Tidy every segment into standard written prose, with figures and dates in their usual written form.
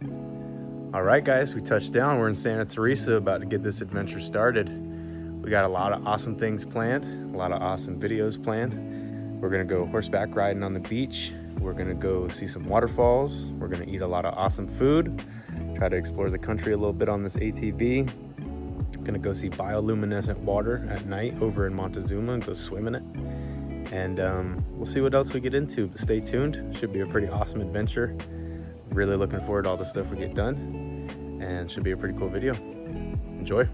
All right, guys, we touched down. We're in Santa Teresa, about to get this adventure started. We got a lot of awesome things planned, a lot of awesome videos planned. We're gonna go horseback riding on the beach. We're gonna go see some waterfalls. We're gonna eat a lot of awesome food, try to explore the country a little bit on this ATV. Gonna go see bioluminescent water at night over in Montezuma and go swim in it. And we'll see what else we get into, but stay tuned. Should be a pretty awesome adventure. Really looking forward to all the stuff we get done, and should be a pretty cool video. Enjoy.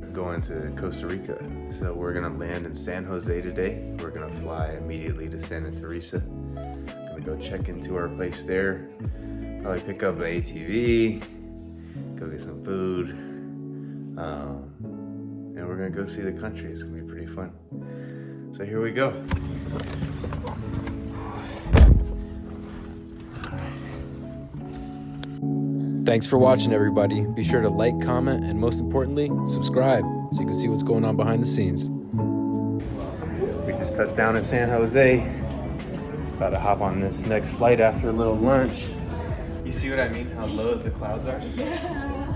We're going to Costa Rica, so we're gonna land in San Jose today. We're gonna fly immediately to Santa Teresa. Gonna go check into our place there, probably pick up an ATV, go get some food, and we're gonna go see the country. It's gonna be pretty fun. So here we go. Thanks for watching, everybody. Be sure to like, comment, and most importantly, subscribe so you can see what's going on behind the scenes. We just touched down in San Jose. About to hop on this next flight after a little lunch. You see what I mean? How low the clouds are? Yeah.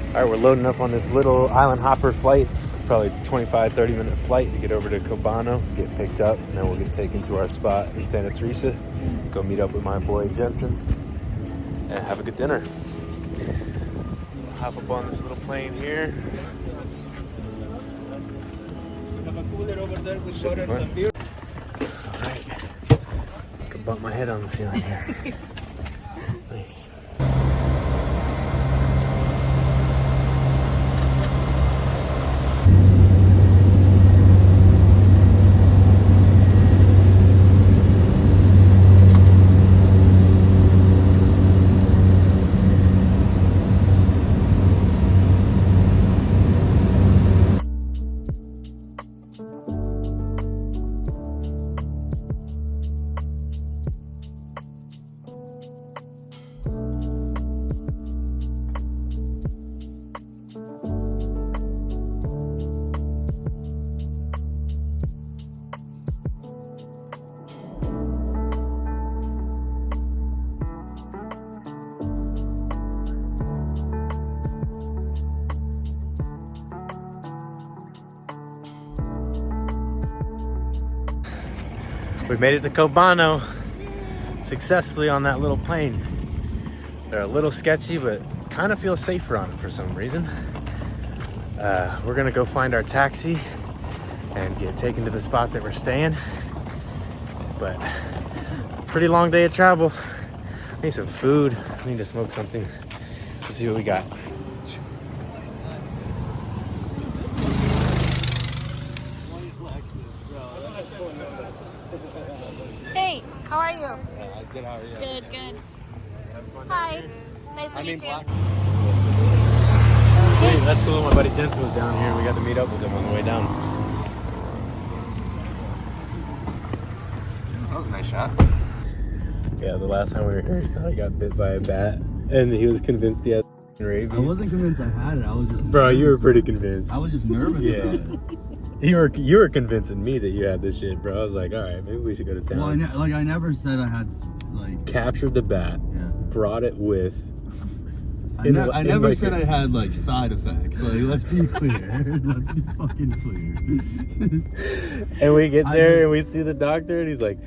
All right, we're loading up on this little island hopper flight. Probably 25-30 minute flight to get over to Cobano, get picked up, and then we'll get taken to our spot in Santa Teresa, go meet up with my boy Jensen, and have a good dinner. We'll hop up on this little plane here. Should be fun. All right, I can bump my head on the ceiling here. Nice. We made it to Cobano successfully on that little plane. They're a little sketchy, but kind of feel safer on it for some reason. We're gonna go find our taxi and get taken to the spot that we're staying. But pretty long day of travel. I need some food. I need to smoke something. Let's see what we got. Hey, how are you? Good, how are you? Good, good. Hi. Nice to meet you. Hey, that's cool. My buddy Jensen was down here. We got to meet up with him on the way down. That was a nice shot. Yeah, the last time we were here, he thought he got bit by a bat, and he was convinced he had rabies. I wasn't convinced I had it. I was just Bro, nervous. you were pretty convinced. I was just nervous about it. You were convincing me that you had this shit, bro. I was like, all right, maybe we should go to town. Well, I never said I had like. Captured the bat, Yeah. brought it with. I never said I had like side effects. Like, let's be clear. Let's be fucking clear. And we get there and we see the doctor, and he's like,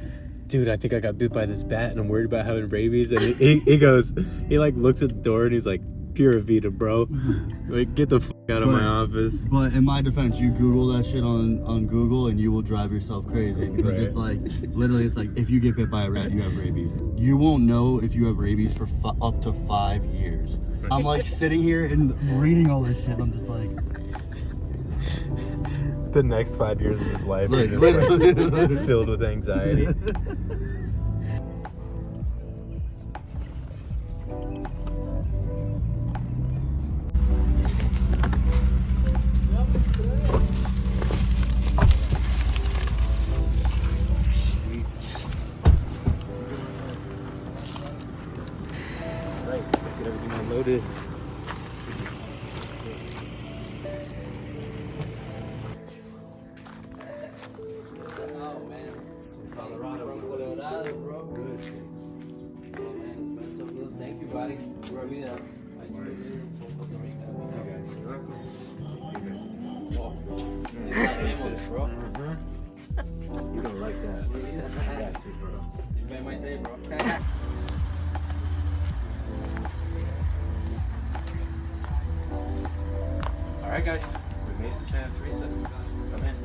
dude, I think I got bit by this bat, and I'm worried about having rabies. And he goes, he like looks at the door, and he's like, Pura Vida, bro. Like, get the fuck out of my office. But in my defense, you Google that shit on Google, and you will drive yourself crazy because it's like literally, it's like if you get bit by a rat, you have rabies. You won't know if you have rabies for up to 5 years. I'm like sitting here and reading all this shit. I'm just like, the next 5 years of his life are Like, just literally. like filled with anxiety. Right, let's get everything unloaded. you, bro. You made my day, bro. All right, guys, we made it to Santa Teresa. Come in.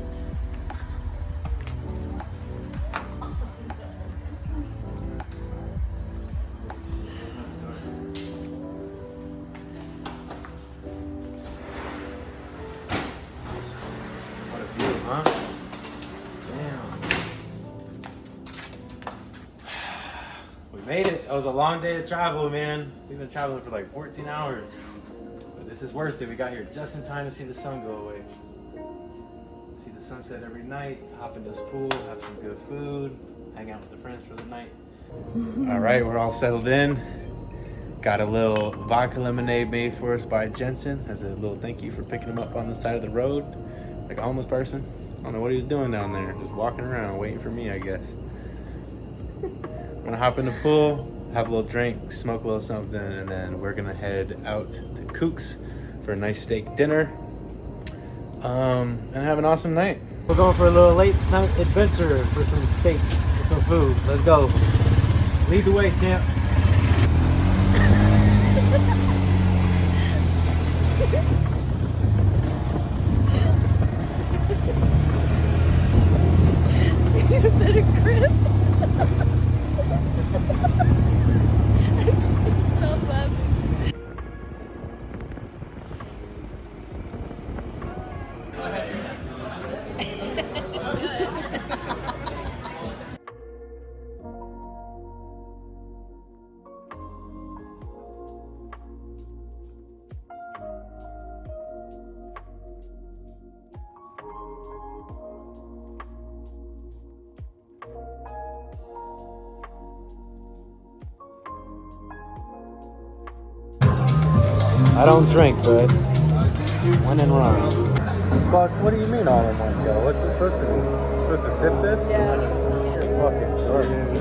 What a view, huh? Damn. We made it. It was a long day of travel, man. We've been traveling for like 14 hours. But this is worth it. We got here just in time to see the sun go away. See the sunset every night, hop in this pool, have some good food, hang out with the friends for the night. All right, we're all settled in. Got a little vodka lemonade made for us by Jensen as a little thank you for picking him up on the side of the road. Like a homeless person. I don't know what he was doing down there. Just walking around, waiting for me, I guess. We're gonna hop in the pool, have a little drink, smoke a little something, and then we're gonna head out to Cook's for a nice steak dinner. And have an awesome night. We're going for a little late night adventure for some steak and some food. Let's go. Lead the way, champ. Need a better grip. Stop laughing. I don't drink, but when in Rome. Fuck, what do you mean all in one go? What's it supposed to be? Supposed to sip this? Yeah. You're fucking garbage.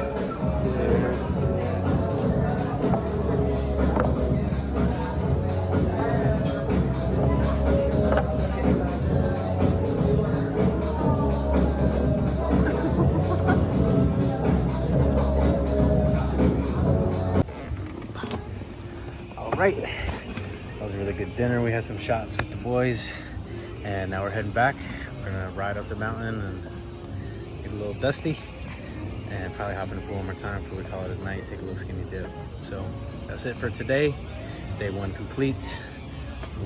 All right. That was a really good dinner. We had some shots with the boys, and now we're heading back. We're gonna ride up the mountain and get a little dusty, and probably hop in the pool one more time before we call it a night. Take a little skinny dip. So that's it for today. Day one complete.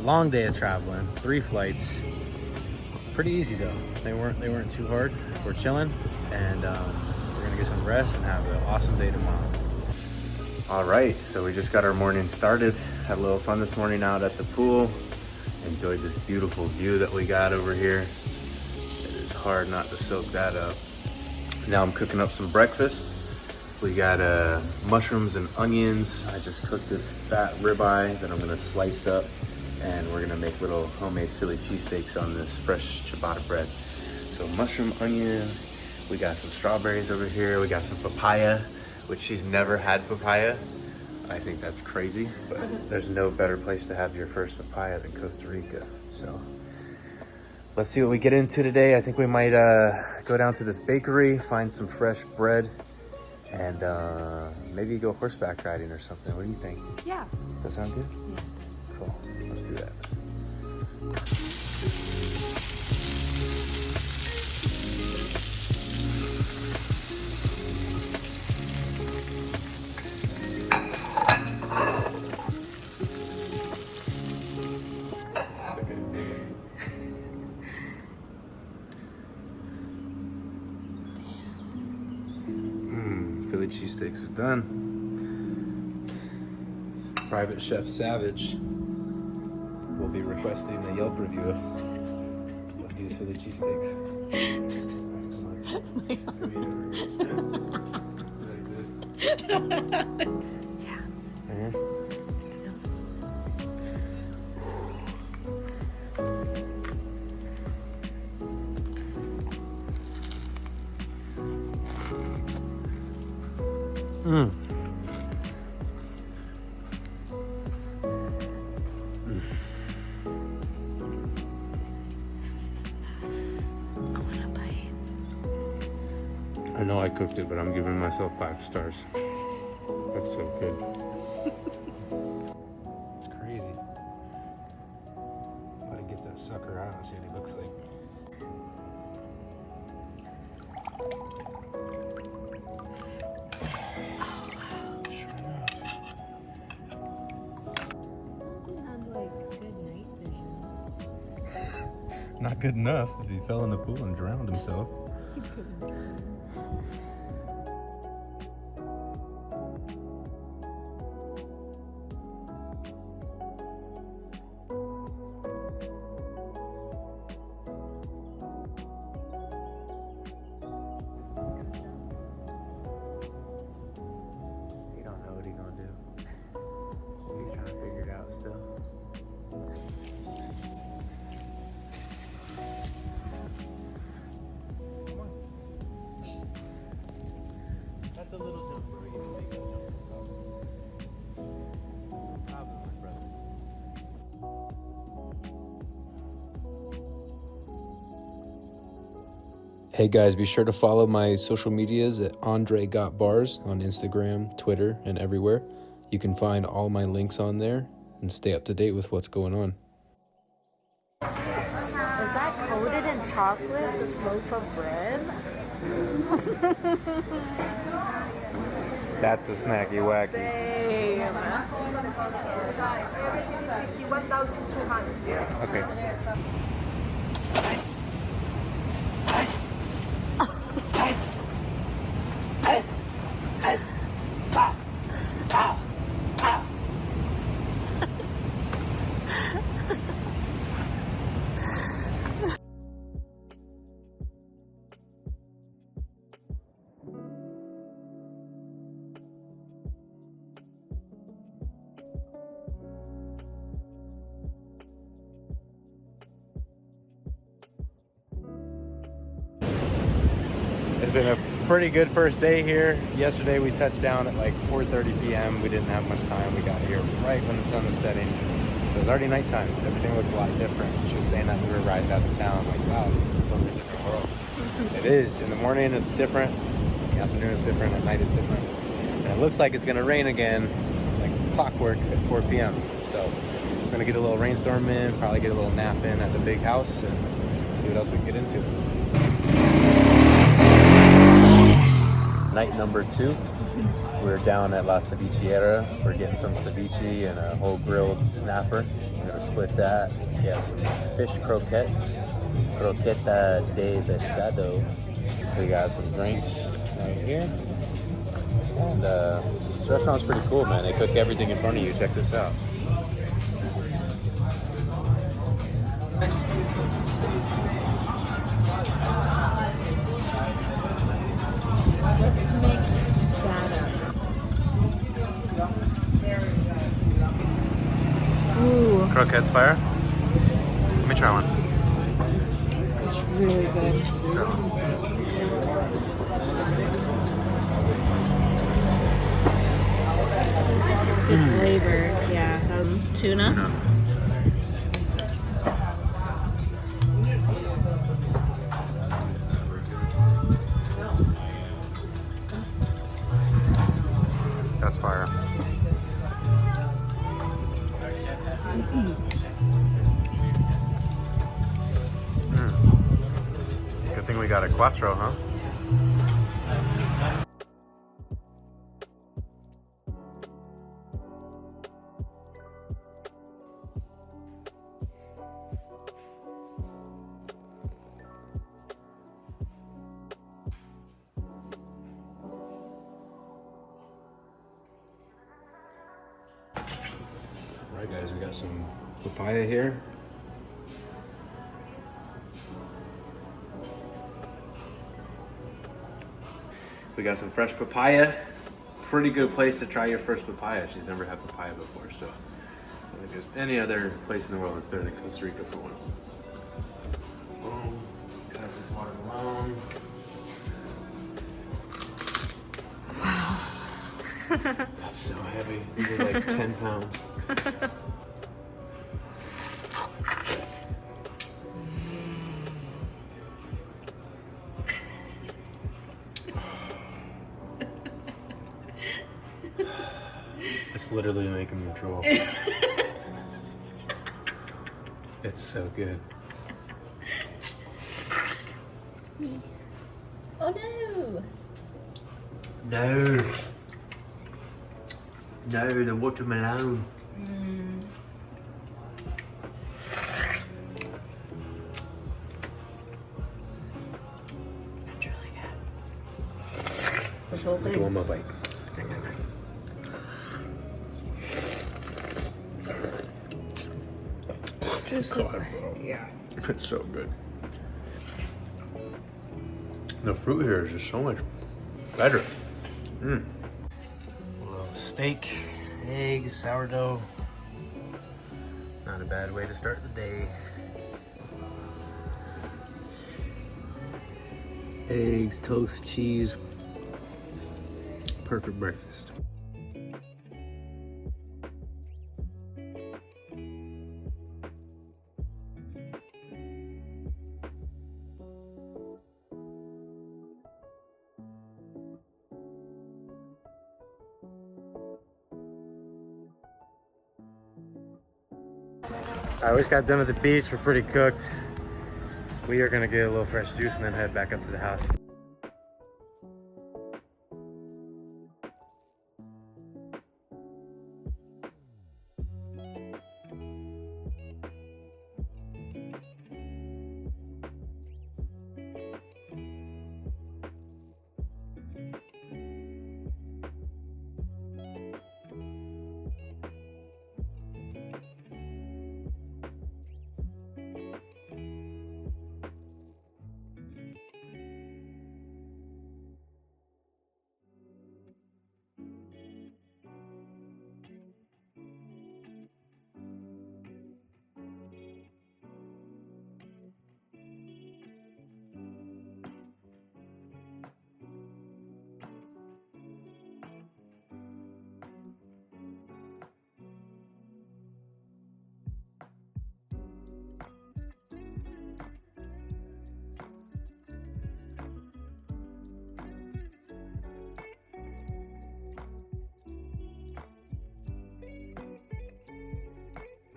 Long day of traveling. 3 flights. Pretty easy though. They weren't too hard. We're chilling, and we're gonna get some rest and have an awesome day tomorrow. All right, so we just got our morning started. Had a little fun this morning out at the pool. Enjoyed this beautiful view that we got over here. It is hard not to soak that up. Now I'm cooking up some breakfast. We got mushrooms and onions. I just cooked this fat ribeye that I'm gonna slice up, and we're gonna make little homemade Philly cheesesteaks on this fresh ciabatta bread. So mushroom, onion. We got some strawberries over here. We got some papaya, which she's never had papaya. I think that's crazy, but there's no better place to have your first papaya than Costa Rica. So let's see what we get into today. I think we might go down to this bakery, find some fresh bread, and maybe go horseback riding or something. What do you think? Yeah. Does that sound good? Yeah. Cool. Let's do that. Philly cheesesteaks are done. Private Chef Savage will be requesting a Yelp review of these Philly cheesesteaks. Yeah. Mm. I know I cooked it, but I'm giving myself 5 stars. That's so good. It's crazy. I'm gonna get that sucker out and see what he looks like. Sure enough. He had like good night vision. Not good enough if he fell in the pool and drowned himself. He couldn't swim. He don't know what he's gonna do. He's trying to figure it out still. That's a little jump for you. You take that jump yourself. No problem, my brother. Hey guys, be sure to follow my social medias at Andre Got Bars on Instagram, Twitter, and everywhere. You can find all my links on there and stay up to date with what's going on. Is that coated in chocolate, this loaf of bread? That's a snacky wacky. Damn. Okay. It's been a pretty good first day here. Yesterday we touched down at like 4:30 p.m. We didn't have much time. We got here right when the sun was setting. So it was already nighttime. Everything looked a lot different. She was saying that we were riding out of town. Like, wow, this is a totally different world. It is. In the morning it's different. In the afternoon it's different. At night it's different. And it looks like it's gonna rain again, like clockwork at 4 p.m. So we're gonna get a little rainstorm in, probably get a little nap in at the big house and see what else we can get into. Night number 2, we're down at La Cevichiera. We're getting some ceviche and a whole grilled snapper. We're gonna split that. Get some fish croquettes, croqueta de pescado. We got some drinks right here. And this restaurant's pretty cool, man. They cook everything in front of you. Check this out. Let's mix that up. Ooh, Croquettes fire? Let me try one. it's really good. Good flavor, yeah. Tuna? That's fire. Good thing we got a quattro, huh? Alright guys, we got some papaya here. We got some fresh papaya. Pretty good place to try your first papaya. She's never had papaya before, so I don't think there's any other place in the world that's better than Costa Rica for one. Boom. Got this watermelon. Wow. That's so heavy. These are like 10 pounds. It's literally making me drool. It's so good. Me. Oh no! No. No, the watermelon. It's really good. This whole Do thing. one more bite. Juice is, yeah. It's so good. The fruit here is just so much better. A little steak, eggs, sourdough. Not a bad way to start the day. Eggs, toast, cheese. Perfect breakfast. I always got done at the beach. We're pretty cooked. We are gonna get a little fresh juice and then head back up to the house.